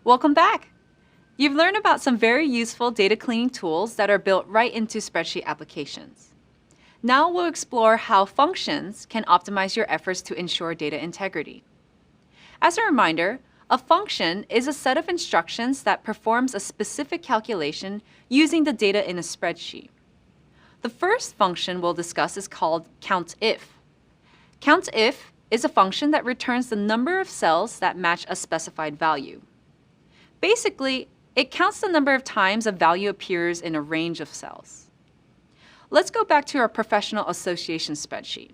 Welcome back! You've learned about some very useful data cleaning tools that are built right into spreadsheet applications. Now we'll explore how functions can optimize your efforts to ensure data integrity. As a reminder, a function is a set of instructions that performs a specific calculation using the data in a spreadsheet. The first function we'll discuss is called COUNTIF. COUNTIF is a function that returns the number of cells that match a specified value. Basically, it counts the number of times a value appears in a range of cells. Let's go back to our professional association spreadsheet.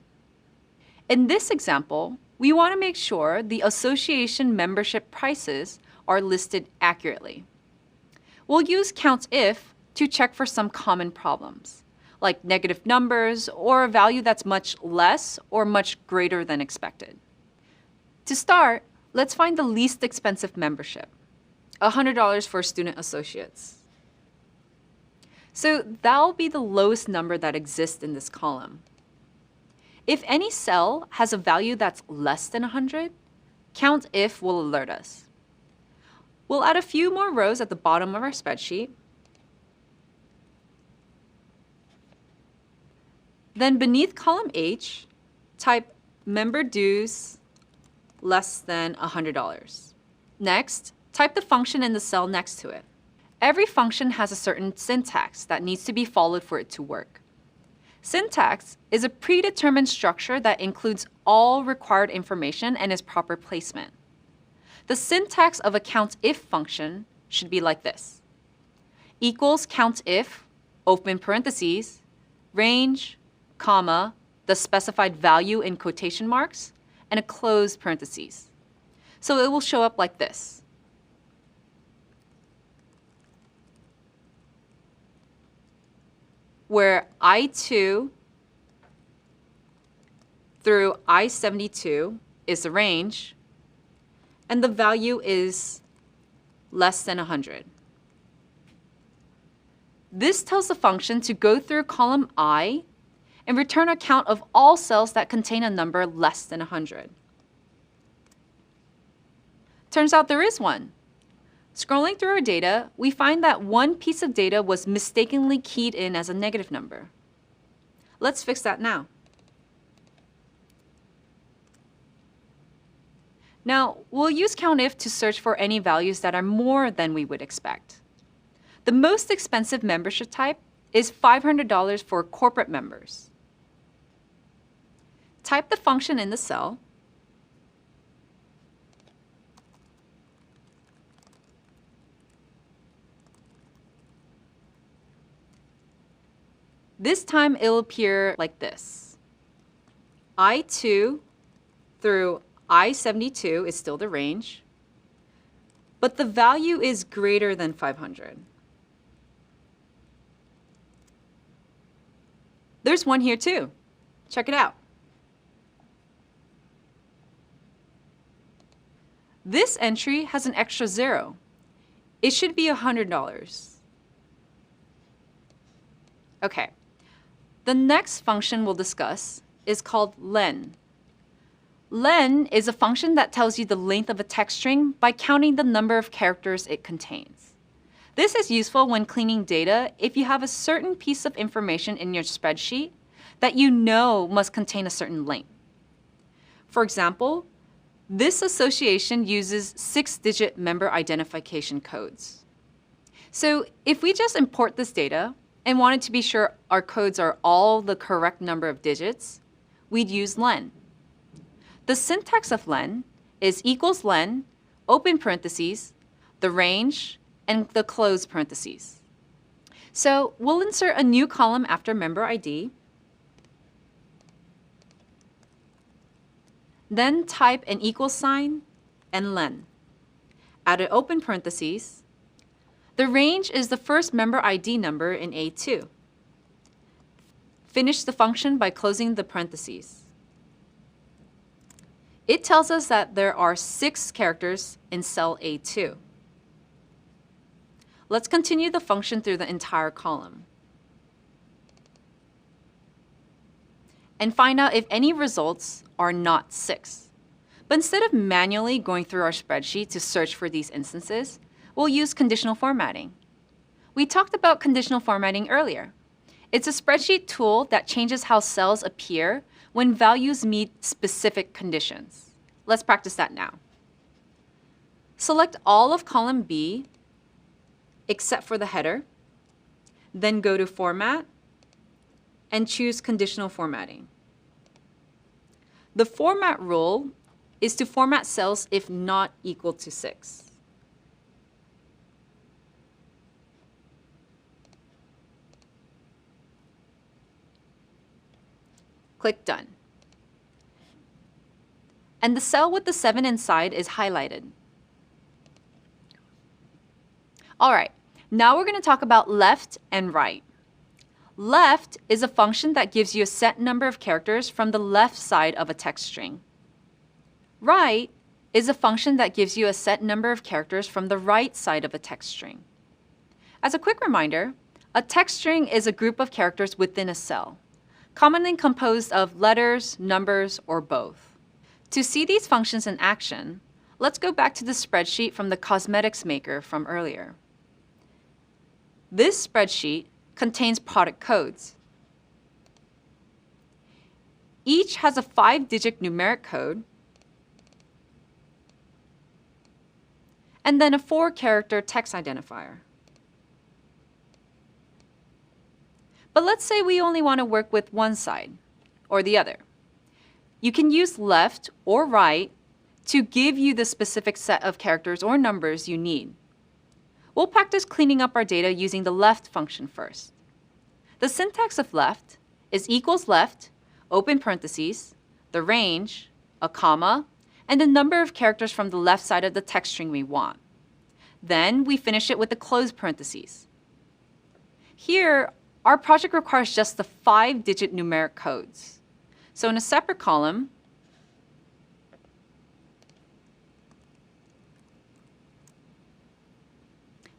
In this example, we want to make sure the association membership prices are listed accurately. We'll use COUNTIF to check for some common problems, like negative numbers or a value that's much less or much greater than expected. To start, let's find the least expensive membership, $100 for student associates. So that'll be the lowest number that exists in this column. If any cell has a value that's less than 100, COUNTIF will alert us. We'll add a few more rows at the bottom of our spreadsheet. Then beneath column H, type member dues less than $100. Next, type the function in the cell next to it. Every function has a certain syntax that needs to be followed for it to work. Syntax is a predetermined structure that includes all required information and its proper placement. The syntax of a COUNTIF function should be like this: equals COUNTIF, open parentheses, range, comma, the specified value in quotation marks, and a closed parentheses. So it will show up like this. Where I2 through I72 is the range, and the value is less than 100. This tells the function to go through column I and return a count of all cells that contain a number less than 100. Turns out there is one. Scrolling through our data, we find that one piece of data was mistakenly keyed in as a negative number. Let's fix that now. Now, we'll use COUNTIF to search for any values that are more than we would expect. The most expensive membership type is $500 for corporate members. Type the function in the cell. This time it'll appear like this. I2 through I72 is still the range, but the value is greater than 500. There's one here too. Check it out. This entry has an extra zero. It should be $100. Okay. The next function we'll discuss is called len. Len is a function that tells you the length of a text string by counting the number of characters it contains. This is useful when cleaning data if you have a certain piece of information in your spreadsheet that you know must contain a certain length. For example, this association uses 6-digit member identification codes. So if we just import this data and wanted to be sure our codes are all the correct number of digits, we'd use len. The syntax of len is equals len, open parentheses, the range, and the closed parentheses. So we'll insert a new column after member ID, then type an equal sign and len. Add an open parentheses. The range is the first member ID number in A2. Finish the function by closing the parentheses. It tells us that there are 6 characters in cell A2. Let's continue the function through the entire column and find out if any results are not 6. But instead of manually going through our spreadsheet to search for these instances, we'll use conditional formatting. We talked about conditional formatting earlier. It's a spreadsheet tool that changes how cells appear when values meet specific conditions. Let's practice that now. Select all of column B except for the header, then go to Format and choose Conditional Formatting. The format rule is to format cells if not equal to 6. Click Done. And the cell with the 7 inside is highlighted. All right, now we're going to talk about left and right. Left is a function that gives you a set number of characters from the left side of a text string. Right is a function that gives you a set number of characters from the right side of a text string. As a quick reminder, a text string is a group of characters within a cell, commonly composed of letters, numbers, or both. To see these functions in action, let's go back to the spreadsheet from the cosmetics maker from earlier. This spreadsheet contains product codes. Each has a 5-digit numeric code and then a 4-character text identifier. But let's say we only want to work with one side or the other. You can use left or right to give you the specific set of characters or numbers you need. We'll practice cleaning up our data using the left function first. The syntax of left is equals left, open parentheses, the range, a comma, and the number of characters from the left side of the text string we want. Then we finish it with the close parentheses. Here, our project requires just the 5-digit numeric codes. So in a separate column,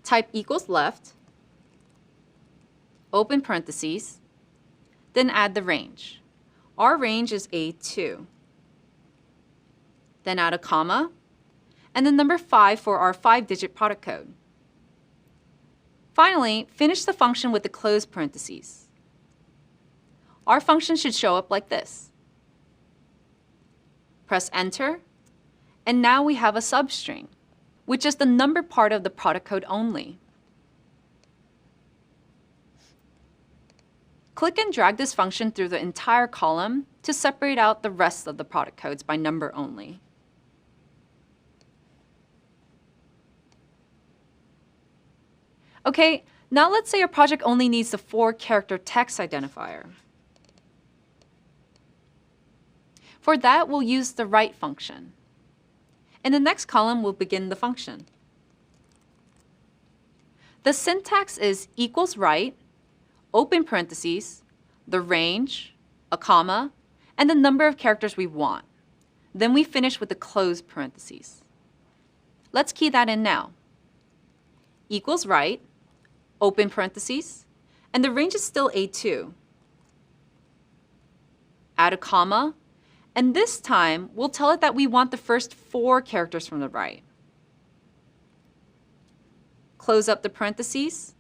type equals left, open parentheses, then add the range. Our range is A2. Then add a comma, and the number 5 for our 5-digit product code. Finally, finish the function with the close parentheses. Our function should show up like this. Press Enter, and now we have a substring, which is the number part of the product code only. Click and drag this function through the entire column to separate out the rest of the product codes by number only. Okay, now let's say our project only needs the 4-character text identifier. For that, we'll use the right function. In the next column, we'll begin the function. The syntax is equals right, open parentheses, the range, a comma, and the number of characters we want. Then we finish with the close parentheses. Let's key that in now. Equals right, open parentheses, and the range is still A2. Add a comma, and this time we'll tell it that we want the first 4 characters from the right. Close up the parentheses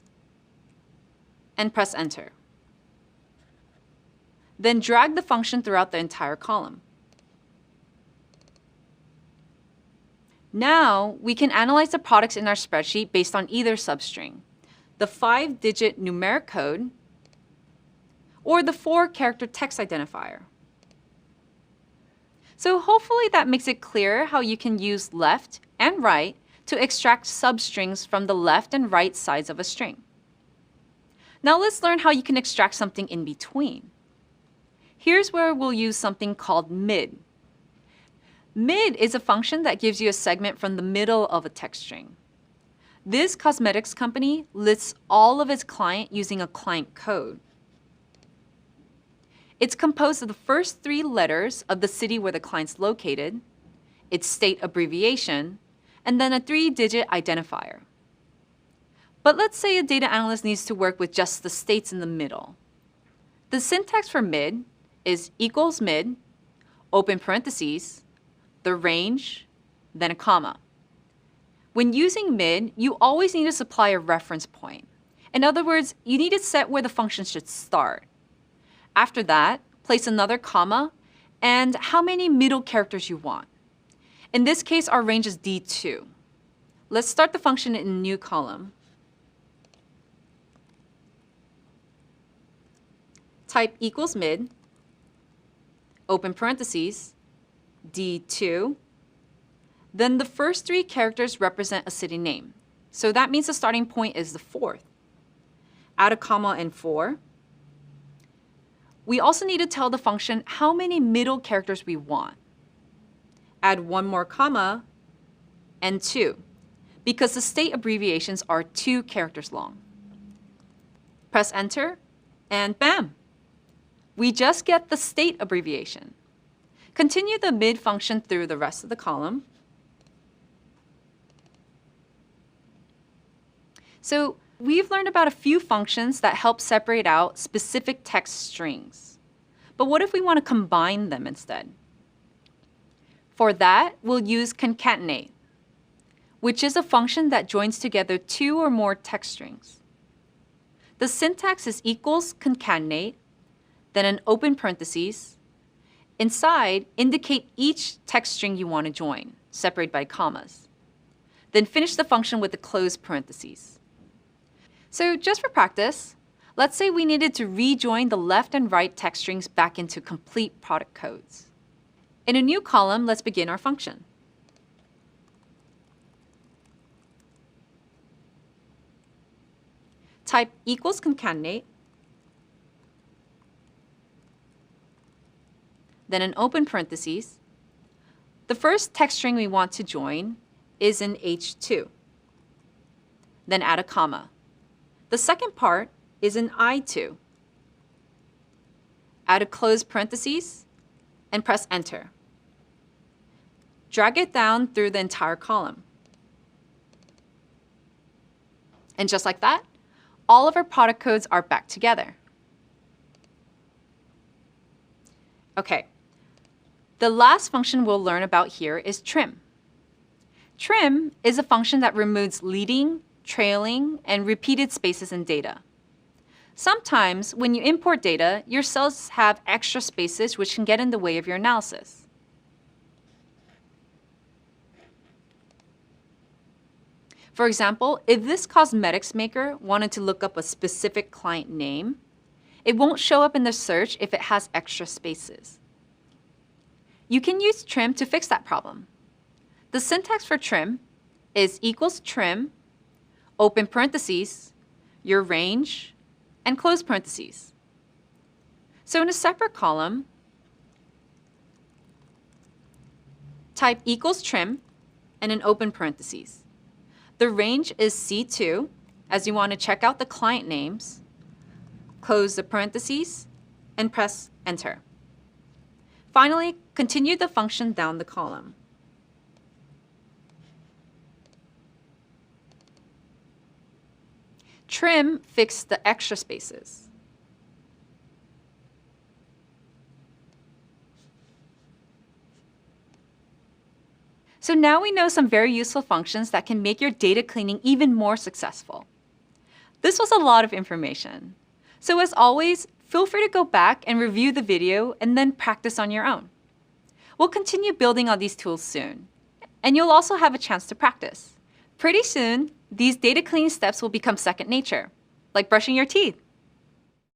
and press Enter. Then drag the function throughout the entire column. Now we can analyze the products in our spreadsheet based on either substring, the 5-digit numeric code or the 4-character text identifier. So hopefully that makes it clear how you can use left and right to extract substrings from the left and right sides of a string. Now let's learn how you can extract something in between. Here's where we'll use something called mid. Mid is a function that gives you a segment from the middle of a text string. This cosmetics company lists all of its clients using a client code. It's composed of the first 3 letters of the city where the client's located, its state abbreviation, and then a 3-digit identifier. But let's say a data analyst needs to work with just the states in the middle. The syntax for mid is equals mid, open parentheses, the range, then a comma. When using mid, you always need to supply a reference point. In other words, you need to set where the function should start. After that, place another comma and how many middle characters you want. In this case, our range is D2. Let's start the function in a new column. Type equals mid, open parentheses, D2. Then the first three characters represent a city name. So that means the starting point is the fourth. Add a comma and 4. We also need to tell the function how many middle characters we want. Add one more comma and 2, because the state abbreviations are 2 characters long. Press enter, and bam! We just get the state abbreviation. Continue the mid function through the rest of the column. So we've learned about a few functions that help separate out specific text strings. But what if we want to combine them instead? For that, we'll use concatenate, which is a function that joins together 2 or more text strings. The syntax is equals concatenate, then an open parentheses. Inside, indicate each text string you want to join, separated by commas. Then finish the function with a closed parentheses. So just for practice, let's say we needed to rejoin the left and right text strings back into complete product codes. In a new column, let's begin our function. Type equals concatenate, then an open parentheses. The first text string we want to join is in H2. Then add a comma. The second part is in I2. Add a closed parentheses and press enter. Drag it down through the entire column. And just like that, all of our product codes are back together. Okay, the last function we'll learn about here is trim. Trim is a function that removes leading, trailing, and repeated spaces in data. Sometimes, when you import data, your cells have extra spaces which can get in the way of your analysis. For example, if this cosmetics maker wanted to look up a specific client name, it won't show up in the search if it has extra spaces. You can use trim to fix that problem. The syntax for trim is equals trim, open parentheses, your range, and close parentheses. So in a separate column, type equals trim and an open parentheses. The range is C2, as you want to check out the client names. Close the parentheses and press enter. Finally, continue the function down the column. Trim fixed the extra spaces. So now we know some very useful functions that can make your data cleaning even more successful. This was a lot of information. So as always, feel free to go back and review the video and then practice on your own. We'll continue building on these tools soon, and you'll also have a chance to practice. Pretty soon, these data cleaning steps will become second nature, like brushing your teeth.